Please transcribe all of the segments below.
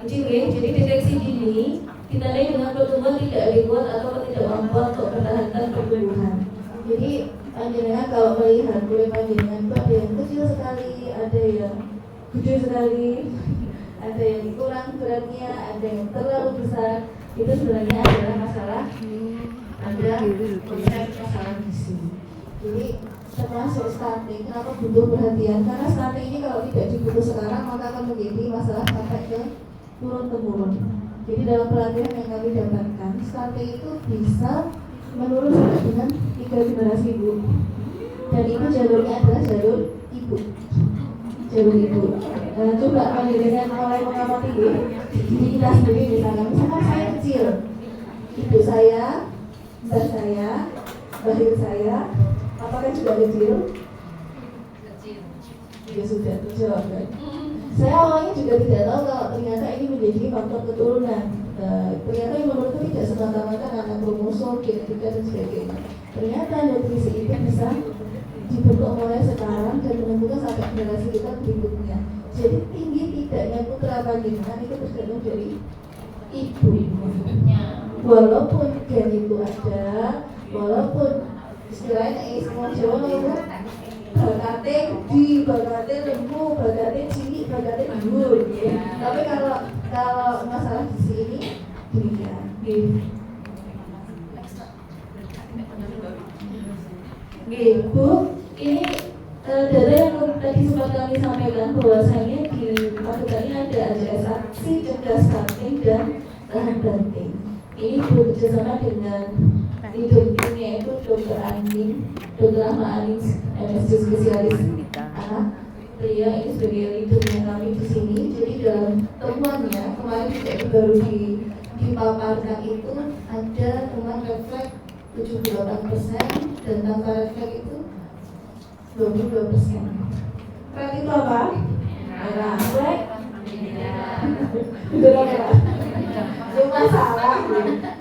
Jadi deteksi dini ditandai dengan pertumbuhan tidak ribut atau ketidakmampuan untuk pertahanan pertumbuhan. Jadi panjenengan kalau melihat kulit panjenengan itu ada yang kecil sekali, ada yang gede sekali, ada yang kurang beratnya, ada yang terlalu besar. Itu sebenarnya adalah masalah ada konsep masalah gizi. Jadi termasuk stunting, kenapa butuh perhatian? Karena stunting ini kalau tidak dibutuh sekarang maka akan menjadi masalah sampai ke turun-temurun. Jadi dalam pelatihan yang kami dapatkan, stunting itu bisa menurun sampai dengan 3 generasi ibu. Dan itu jalurnya adalah jalur ibu. Jalur ibu. Coba panjenengan mulai mengamati diri kita sendiri di sana. Misalkan saya kecil, ibu saya, mbak saya, bahir saya, apakah juga kecil? Kecil. Ya sudah terjawab kan? Saya awalnya juga tidak tahu kalau ternyata ini menjadi faktor keturunan. Ternyata yang menurutku tidak semata-mata karena kromosom, genetika dan sebagainya. Ternyata nutrisi itu bisa dibentuk mulai sekarang dan menentukan sampai generasi kita berikutnya. Jadi tinggi tidaknya putra panjenengan itu tergantung dari ibu. Walaupun gen itu ada, walaupun istilahnya semua Jawa itu bakate di, bakate lembu, bakate cilik, bakate dhuwur. Tapi kalau masalah gizi ini demikian. Bu, ini data yang tadi sempat kami sampaikan bahwasanya di pasukannya ada AJS aksi cerdas stunting dan tahan banting. Ini bekerjasama dengan leadernya yaitu Dr. Anin, Dr. Ahmad Anin, MSc spesialis anak. Beliau ini sebagai leadernya kami di sini. Jadi dalam temuannya kemarin juga baru dipaparkan itu ada temuan refleks 78% dan tanpa refleks itu 22%. Refleks itu apa? Merah. Refleks? Itu merah. Ada masalah.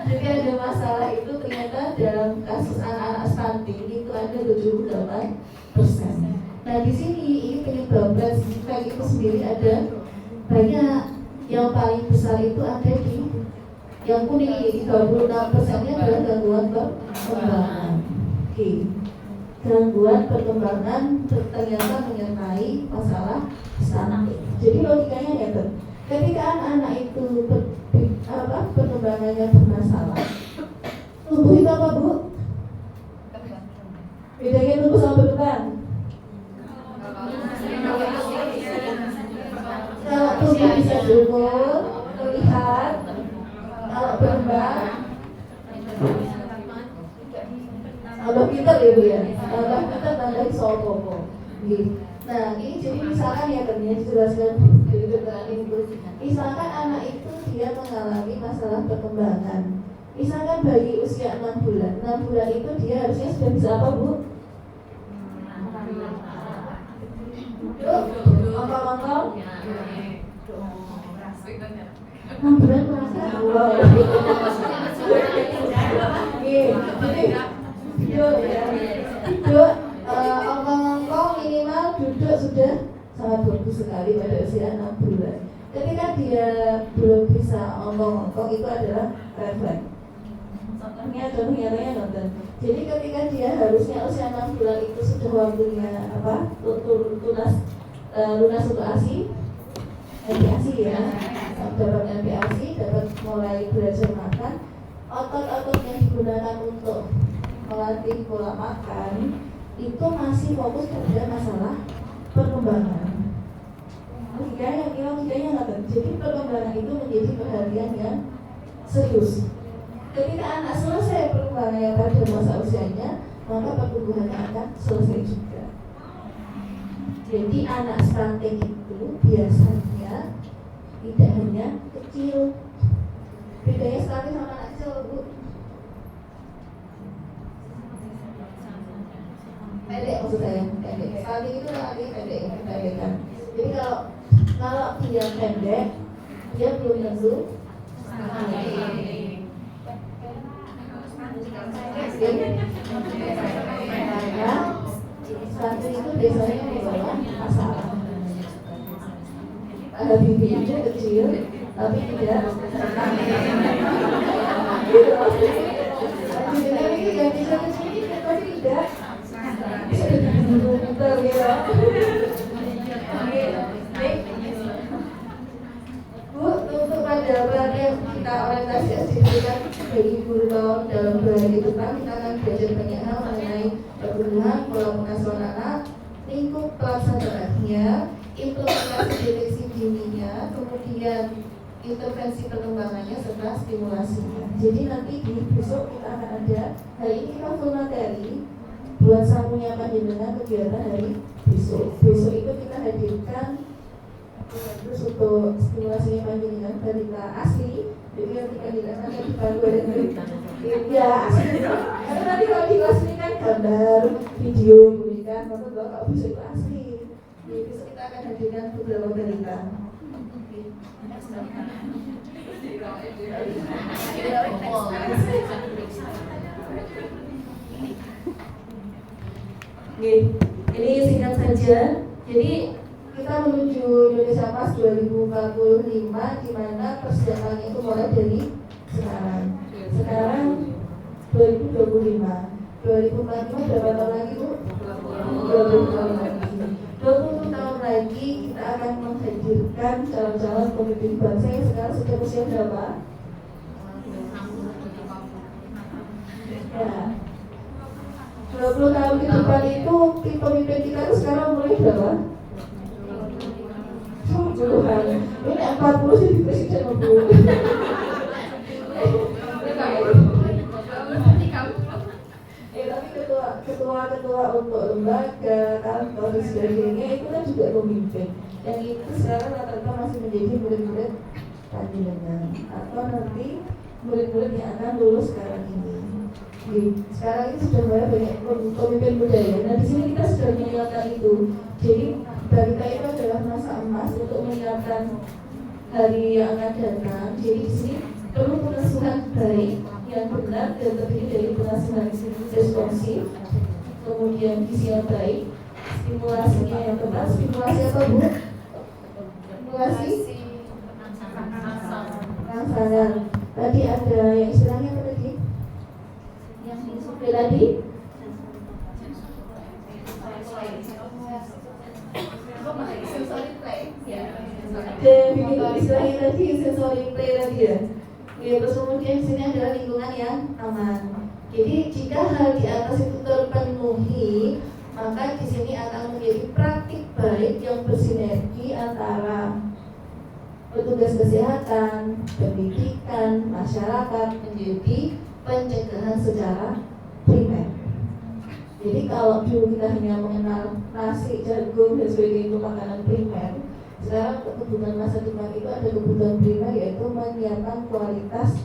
Jadi ada masalah itu ternyata dalam kasus anak-anak stunting itu ada 78%. Nah di sini ini penyebab refleks itu sendiri ada banyak. Yang paling besar itu ada di yang kuning ini 26%-nya adalah gangguan perkembangan. Gangguan perkembangan ternyata menyertai masalah stunting. Jadi logikanya ya kan, ketika anak-anak itu perkembangannya bermasalah, tumbuh itu apa bu? Bedanya tumbuh sama berkembang? Kalau tumbuh bisa diukur, terlihat. Kalau berkembang, tambah pintar ya bu ya, tambah pintar tambah soal-soal. Nah ini jadi misalkan ya ternyata dijelaskan dari keterangan itu. Misalkan anak itu dia mengalami masalah perkembangan. Misalkan bayi usia 6 bulan, 6 bulan itu dia harusnya sudah bisa apa bu? Ngomong-ngomong 6 bulan merasa wow. Jadi ongkong minimal duduk sudah sangat bagus sekali pada usia 6 bulan. Ketika dia belum bisa ongkong itu adalah refleks. Contohnya nonton. Jadi ketika dia harusnya usia 6 bulan itu sudah waktunya lunas untuk ASI, MPASI ya, dapat MPASI, dapat mulai belajar makan. Otot-otot yang digunakan untuk melatih pola makan itu masih fokus pada masalah perkembangan. Logikanya nggak. Jadi perkembangan itu menjadi perhatian yang serius. Ketika anak selesai perkembangannya pada masa usianya, maka pertumbuhannya akan selesai juga. Jadi anak stunting itu biasanya tidak hanya kecil. Bedanya stunting sama anak kecil bu? Pendek maksud saya, pendek. Stunting itu artinya pendek kan. Jadi kalau dia pendek, dia belum tentu karena stunting itu biasanya membawa masalah. bibinya kecil tapi tidak gitu. Panjenengan ini yang bisa kecil ini tapi tidak pintar ya. Bu, untuk pada pelatihan kita orientasi SDG kan dari guru tahun dalam 2 hari depan kita akan belajar banyak hal mengenai pertumbuhan, pola pengasuhan anak, lingkup pelaksanaannya, implementasi deteksi dininya, kemudian intervensi perkembangannya serta stimulasinya. Jadi nanti di besok kita akan ada, hari ini kita full materi buat samunya panjenengan kegiatan hari besok. Besok itu kita hadirkan terus untuk stimulasinya panjenengan berita asli. Jadi nanti kandidat akan dipandu ya asli. Karena nanti kalau di kelas ini kan gambar, video, kan nonton kalau bisa itu asli. Jadi besok kita akan hadirkan beberapa berita. Ini singkat saja. Jadi kita menuju Indonesia Pas 2045 di mana persiapannya itu mulai dari sekarang. Sekarang 2025. 2045 berapa tahun lagi, Bu? 20 tahun lagi. 20 tahun lagi kita akan menghadirkan calon-calon pemimpin bangsa yang sekarang sudah usia berapa? Ya. 20 tahun ke depan itu pemimpin kita itu sekarang mulai berapa? 20-an. Ini 40 jadi presiden Bu. Tapi ketua untuk lembaga, kantor dan sebagainya itu kan juga pemimpin. Yang itu sekarang rata-rata masih menjadi murid-murid panjenengan atau nanti murid-murid yang akan lulus sekarang ini. Sekarang ini sudah banyak pemimpin budaya. Nah di sini kita sudah menyiapkan itu. Jadi balita itu adalah masa emas untuk menyiapkan hari yang akan datang. Jadi di sini perlu pengasuhan baik yang benar dan terdiri dari pengasuhan responsif, kemudian gizi yang baik, stimulasinya yang tepat. Stimulasi apa Bu? Stimulasi rangsangan. Tadi ada yang istilahnya apa tadi? Yang disebut tadi? Istilahnya tadi sensory play tadi ya. Terus kemudian di sini adalah lingkungan yang aman. Jadi jika hal di atas itu terpenuhi, maka di sini akan menjadi praktik baik yang bersinergi antara petugas kesehatan, pendidikan, masyarakat menjadi pencegahan secara primer. Jadi kalau dulu kita hanya mengenal nasi, jagung dan sebagainya itu makanan primer, sekarang kebutuhan masa depan itu ada kebutuhan primer yaitu menyiapkan kualitas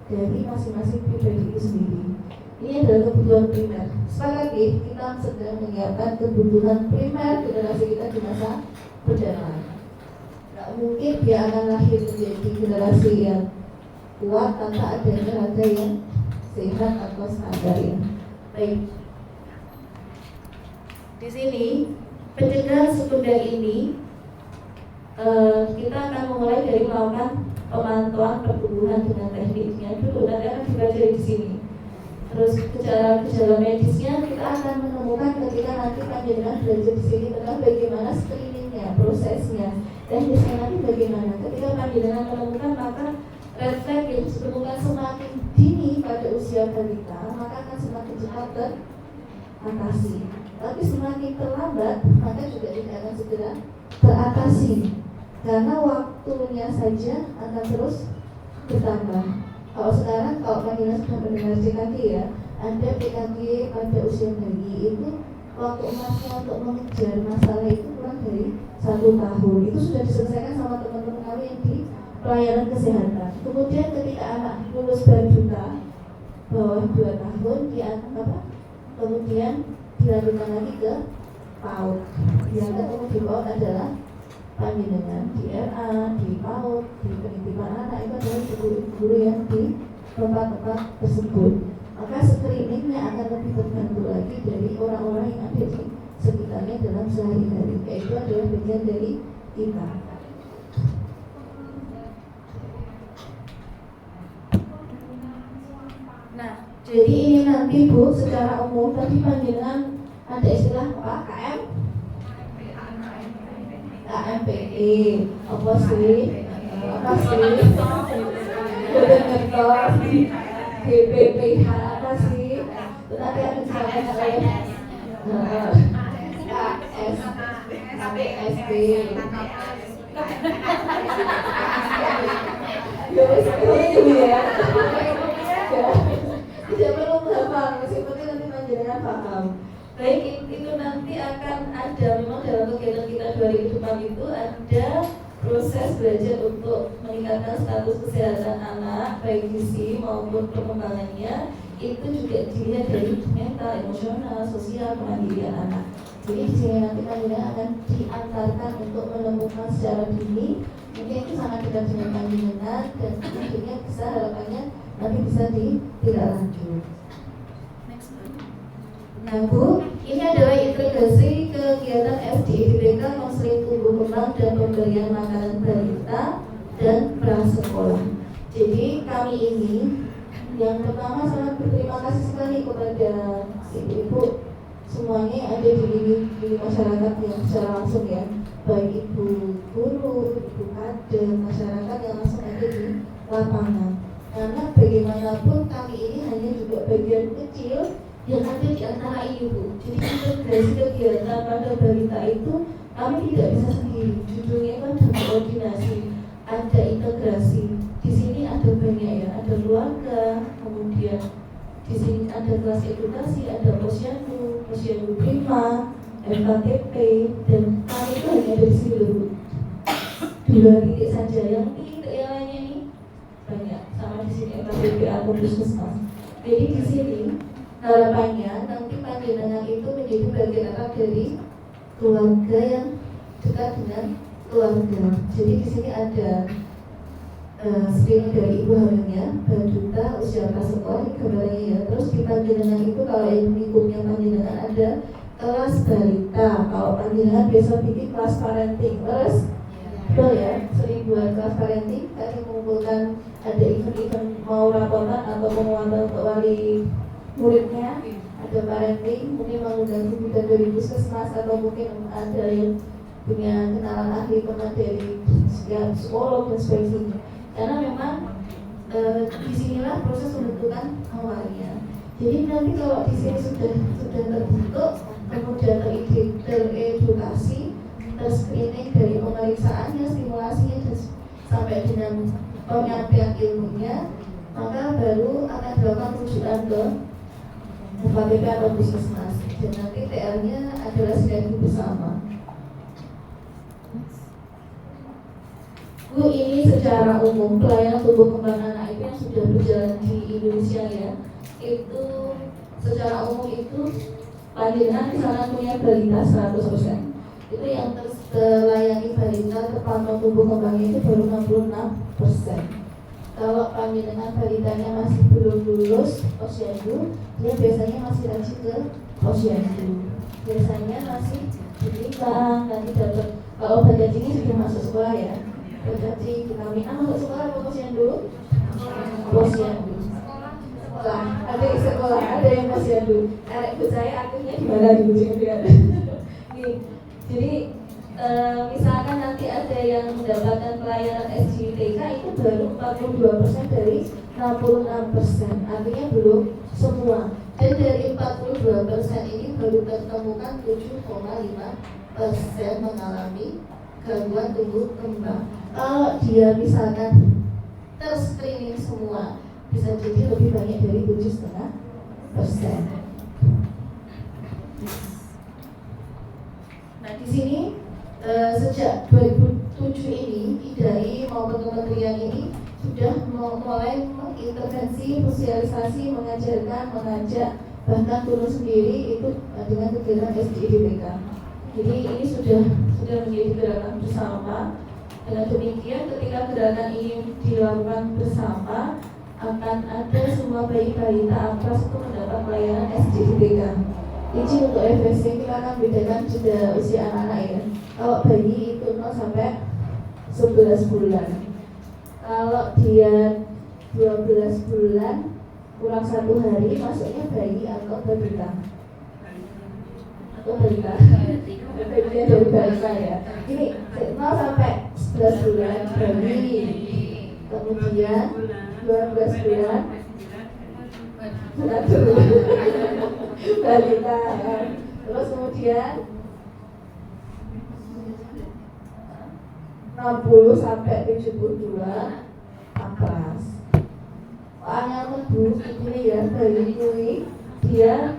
dari masing-masing pribadi itu sendiri. Ini adalah kebutuhan primer. Sekali lagi kita sedang menyiapkan kebutuhan primer generasi kita di masa mendatang. Tidak mungkin dia akan lahir menjadi generasi yang kuat tanpa adanya harga yang sehat atau standar yang baik. Di sini pencegahan sekunder ini kita akan memulai dari melakukan pemantauan pertumbuhan dengan tekniknya dulu. Nanti akan dipelajari di sini. Terus gejala medisnya kita akan menemukan ketika nanti panjenengan belajar di sini tentang bagaimana screeningnya, prosesnya, teknisnya nanti bagaimana. Ketika panjenengan menemukan maka red flag yang ditemukan semakin dini pada usia balita maka akan semakin cepat teratasi. Tapi semakin terlambat maka juga tidak akan segera teratasi. Karena waktunya saja akan terus bertambah. Kalau sekarang, kalau panjenengan sudah mendengar CKG ya, ada PKG pada usia bayi itu waktu emasnya untuk mengejar masalah itu kurang dari 1 tahun. Itu sudah diselesaikan sama teman-teman kami yang di pelayanan kesehatan. Kemudian ketika anak lulus balita bawah 2 tahun, dia akan apa? Kemudian dilanjutkan lagi ke PAUD. Yang ketemu di PAUD adalah panjenengan di RA, di PAUD, di penitipan anak itu adalah guru-guru yang di tempat-tempat tersebut. Maka screeningnya akan lebih terbantu lagi dari orang-orang yang ada di sekitarnya dalam sehari-hari. Yaitu adalah bagian dari kita. Jadi ini nanti Bu, secara umum tadi panjenengan ada istilah apa? KM? KMPE. Apa sih? Apa sih? Koordinator BPPH apa sih? Nanti akan disampaikan oleh KS KPSB. Ya, tidak perlu menghafal, meskipun nanti panjenengan paham. Baik, itu nanti akan ada, memang dalam kegiatan kita 2 hari ke depan itu ada proses belajar untuk meningkatkan status kesehatan anak, baik gizi maupun perkembangannya. Itu juga dilihat dari mental, emosional, sosial, kemandirian anak. Jadi di sini nanti panjenengan akan diantarkan untuk menemukan secara dini. Mungkin itu sangat dekat dengan panjenengan dan akhirnya bisa harapannya nanti bisa ditindaklanjut. Nah Bu, ini adalah integrasi kegiatan SDIDPK konseling tumbuh kembang dan pemberian makanan balita dan prasekolah. Jadi kami ini yang pertama sangat berterima kasih sekali kepada ibu-ibu semuanya yang ada di masyarakat yang secara langsung ya, baik ibu guru, ibu kader, masyarakat yang langsung ada di lapangan. Karena bagaimanapun kami ini hanya juga bagian kecil yang ada di antara ini Bu. Jadi integrasi kegiatan pada balita itu kami tidak bisa sendiri. Judulnya kan koordinasi, ada integrasi. Di sini ada banyak ya, ada keluarga, kemudian di sini ada kelas edukasi, ada posyandu prima, FKTP, dan kami itu hanya dari sini dulu. 2 titik saja, yang titik yang lainnya ini banyak. Sama di sini FKTP atau puskesmas. Jadi di sini harapannya nanti panjenengan itu menjadi bagian erat dari keluarga yang dekat dengan keluarga. Jadi di sini ada screening dari ibu hamilnya, balita, usia prasekolah, gambarnya ya. Terus di panjenengan itu kalau yang lingkupnya panjenengan ada kelas balita. Kalau panjenengan biasa bikin kelas parenting, terus betul ya, sering buat kelas parenting. Tadi mengumpulkan ada event-event mau raporan atau penguatan untuk wali muridnya, ada parenting, mungkin mengundang kita dari puskesmas atau mungkin ada yang punya kenalan ahli pernah dari psikolog dan sebagainya. Karena memang disinilah proses pembentukan awalnya. Jadi nanti kalau di sini sudah terbentuk, kemudian teredukasi, terscreening dari pemeriksaannya, stimulasinya, sampai dengan penyampaian ilmunya, maka baru akan dilakukan rujukan ke FKTP atau puskesmas. Dan nanti TR-nya adalah sinergi bersama. Bu, ini secara umum pelayanan tumbuh kembang anak itu yang sudah berjalan di Indonesia ya, itu secara umum itu panjenengan misalnya punya balita 100%, itu yang terlayani balita terpantau tumbuh kembangnya itu baru 66%. Kalau panjenengan balitanya masih belum lulus posyandu, dia biasanya masih rajin ke posyandu, biasanya masih ditimbang, nanti dapat. Kalau badan ini sudah masuk sekolah ya, berarti kami masuk sekolah apa posyandu? Posyandu. Sekolah, ada di sekolah, ada yang posyandu. Anak ibu saya akhirnya di mana dulu juga. Jadi misalkan nanti ada yang mendapatkan pelayanan SDITK itu baru 42% dari 66%, artinya belum semua. Dan dari 42% ini baru ditemukan 7,5% mengalami gangguan tumbuh kembang. Kalau dia misalkan terscreening semua, bisa jadi lebih banyak dari 7,5%. Nah di sini sejak 2007 ini IDAI maupun kementerian ini sudah mulai mengintervensi, sosialisasi, mengajarkan, mengajak, bahkan turun sendiri itu dengan kegiatan SDIDPK. Jadi ini sudah menjadi gerakan bersama. Dengan demikian ketika gerakan ini dilakukan bersama, akan ada semua bayi balita apras itu mendapat pelayanan SDIDPK. Izin untuk FSC kita akan bedakan sudah usia anak-anak ya. Kalau bayi itu 0 sampai 11 bulan. Kalau dia 12 bulan kurang 1 hari masuknya bayi atau balita. Atau balita. Bayinya dari balita ya. Ini 0 sampai 11 bulan bayi. Kemudian 12 bulan balita. Terus kemudian 60 sampai 72 apras. Soalnya Bu, ini ya bayi ini dia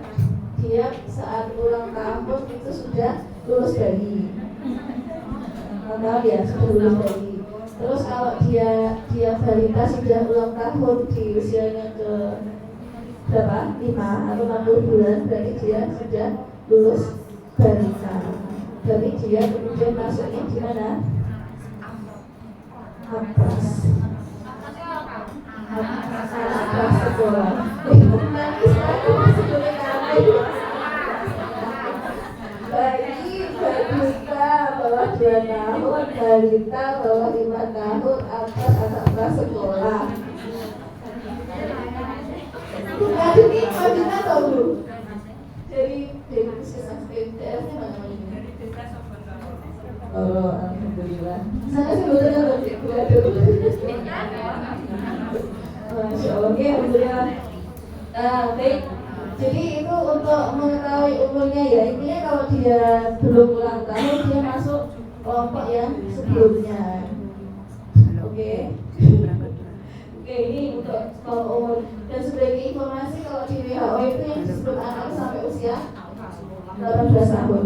saat ulang tahun itu sudah lulus bayi. Tahu ya, sudah lulus bayi. Terus kalau dia balita sudah ulang tahun di usianya ke berapa? 5 atau 60 bulan, berarti dia sudah lulus balita. Berarti dia kemudian masuknya di mana? Apras. Apras sekolah. Bayi balita bawah 2 tahun, balita bawah 5 tahun, apras sekolah. Jadi ini balita tahu dulu. Jadi puskesmas PDS-nya mana ini? Oh, alhamdulillah. Sana sih betul Masya Allah, ya, alhamdulillah. Baik. Jadi itu untuk mengetahui umurnya ya. Intinya kalau dia belum ulang tahun, dia masuk kelompok yang sebelumnya. Oke. Oke, ini untuk kelompok umur. Dan sebagai informasi kalau di WHO itu yang disebut anak sampai usia 18 tahun.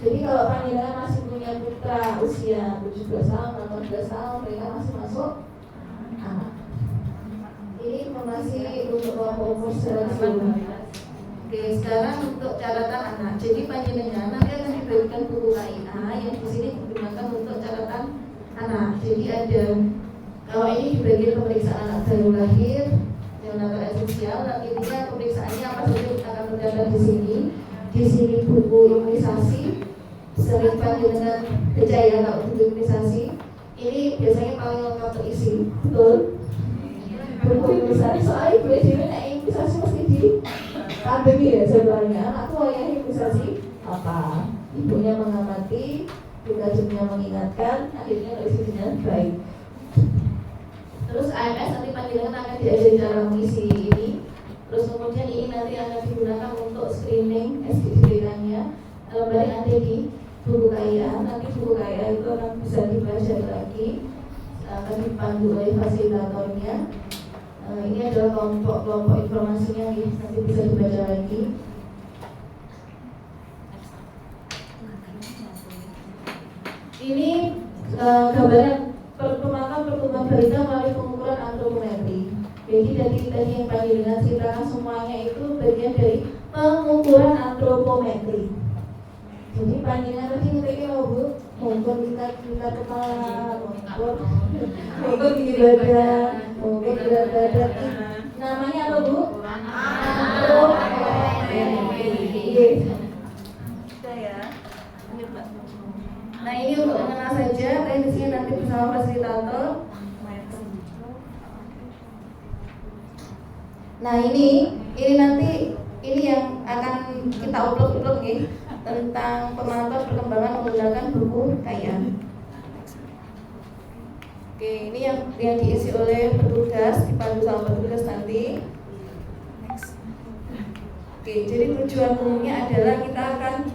Jadi kalau panjenengan masih punya putra usia 17 tahun, 18 tahun, mereka masih masuk anak. Ini informasi untuk kelompok umur secara keseluruhan. Oke, sekarang untuk catatan anak. Jadi panjenengan nanti akan diberikan buku KIA yang di sini digunakan untuk catatan anak. Jadi ada, kalau ini di bagian pemeriksaan anak baru lahir, neonatal esensial. Nanti intinya pemeriksaannya apa saja akan tercatat di sini. Di sini buku imunisasi. Sering panjenengan percaya kalau buku imunisasi ini biasanya paling lengkap terisi, betul? Buku imunisasi soalnya biasanya imunisasi mesti di pandemi ya sebenarnya. Anakku ayah imunisasi apa? Ibunya mengamati, bukannya mengingatkan, akhirnya terisi dengan baik. Terus AMS nanti panjenengan akan diajari cara mengisi ini. Terus kemudian ini nanti akan digunakan untuk screening SDDK-nya. Kalau balik nanti di buku KIA, nanti buku KIA itu akan bisa dibaca lagi, akan dipandu oleh fasilitatornya. Ini adalah kelompok informasinya, nanti bisa dibaca lagi. Ini gambaran pemantauan pertumbuhan balita melalui pengukuran antropometri. Jadi tadi yang panjenengan ceritakan semuanya itu bagian dari pengukuran antropometri. Jadi panjenengan tadi ngetiknya Bu, mengukur tingkat kepala, mengukur tinggi badan, mengukur berat badan. Namanya apa Bu? Antropometri. Nah ini untuk mengenal saja, teknisnya nanti bersama fasilitator. Nah ini nanti ini yang akan kita upload nih tentang pemantauan perkembangan menggunakan buku KIA. Oke, ini yang diisi oleh petugas, dipandu sama petugas nanti. Oke, jadi tujuan umumnya adalah kita akan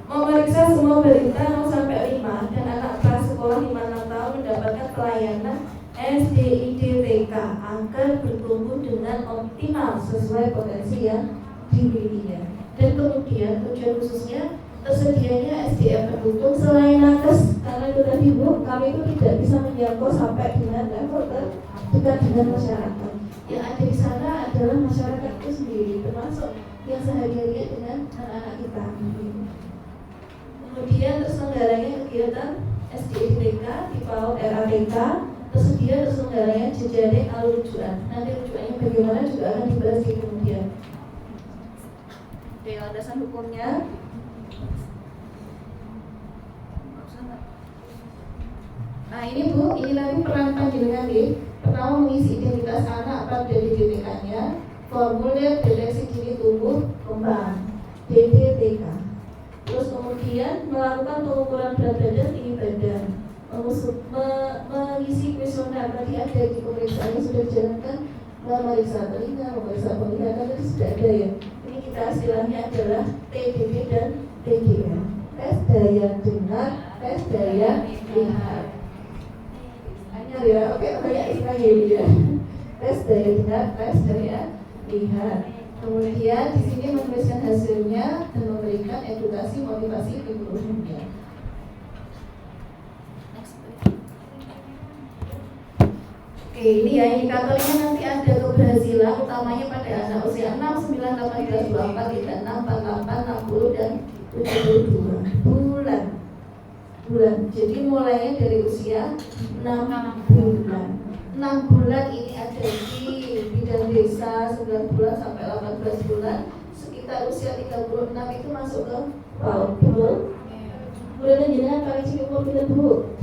memeriksa semua balita 0 sampai 5 dan anak prasekolah 5-6 tahun mendapatkan pelayanan SDID-TK agar bertumbuh dengan optimal sesuai potensi yang dimilikinya. Dan kemudian tujuan khususnya tersedianya SDM pendukung selain nakes, karena itu tadi Bu, kami itu tidak bisa menjangkau sampai dengan level terdekat dengan masyarakat. Yang ada di sana adalah masyarakat itu sendiri, termasuk yang sehari-harinya dengan anak-anak kita. Kemudian terselenggaranya kegiatan SDID-TK di PAUD RATK, tersedia terselenggaranya jejaring alur rujukan. Nanti rujukannya bagaimana juga akan dibahas di kemudian. Oke, landasan hukumnya. Nah ini Bu, ini nanti peran panjenengan nih. Pertama mengisi identitas anak pada DDTK-nya. formulir deteksi dini tumbuh kembang DDTK. Terus kemudian melakukan pengukuran berat badan, tinggi badan, mengisi kuesioner. Tadi ada di pemeriksaan yang sudah dijalankan, memeriksa telinga, memeriksa penglihatan, itu sudah ada ya. Ini kita istilahnya adalah TDP dan TDM, tes daya dengar, tes daya lihat. Hanya ya, oke, banyak istilahnya ya. Tes daya dengar, tes daya lihat. Kemudian di sini menuliskan hasilnya dan memberikan edukasi motivasi improvement-nya. Oke, ini ya indikatornya nanti ada keberhasilan utamanya pada anak usia 6, 9, 18, 24, 36, 48, 60 dan 72 bulan. Jadi mulainya dari usia 6 bulan. 6 bulan ini ada di bidang desa, 9 bulan sampai 18 bulan. Sekitar usia 36 itu masuk ke PAUD. Betul? Bulan jenengan paling cilik umur kita Bu?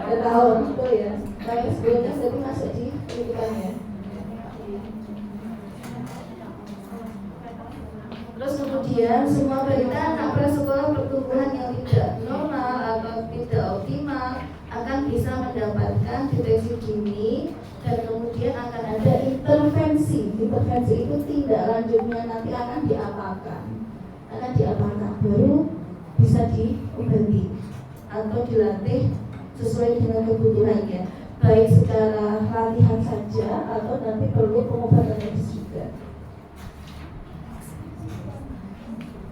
2 tahun, betul ya. Paling sebelumnya berarti masuk di pendidikannya. Terus kemudian semua balita anak prasekolah pertumbuhan yang tidak normal atau tidak optimal akan bisa mendapatkan deteksi dini dan kemudian akan ada intervensi. Intervensi itu tindak lanjutnya nanti akan diapakan, baru bisa diobati atau dilatih sesuai dengan kebutuhannya, baik secara latihan saja atau nanti perlu pengobatan medis juga.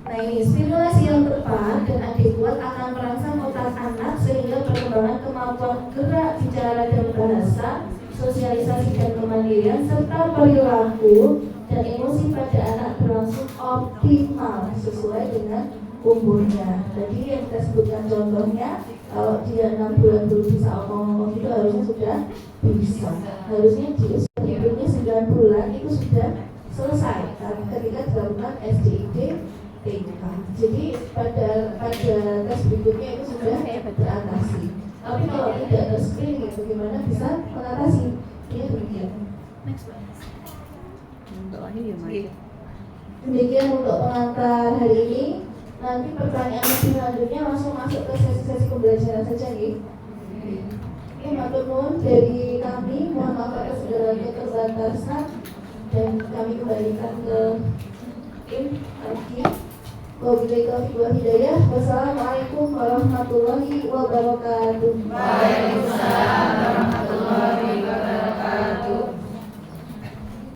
Nah ini stimulasi yang tepat dan adekuat akan merangsang otak anak sehingga perkembangan kemampuan gerak, bicara dan bahasa, sosialisasi dan kemandirian serta perilaku dan emosi pada anak berlangsung optimal sesuai dengan umurnya. Jadi yang kita sebutkan contohnya, kalau dia 6 bulan belum bisa ngomong itu harusnya sudah bisa. Harusnya di usia berikutnya 9 bulan itu sudah selesai ketika dilakukan SDID TK. Jadi pada tes berikutnya itu sudah teratasi. Tapi kalau tidak ada screening, bagaimana bisa mengatasi? Ini demikian. Demikian untuk pengantar hari ini. Nanti pertanyaan selanjutnya langsung masuk ke sesi-sesi pembelajaran saja nih. Ini matur nuwun dari kami, mohon maaf atas segala keterbatasan dan kami kembalikan ke tim lagi. Wabillahi taufiq wal hidayah. Wassalamualaikum warahmatullahi wabarakatuh.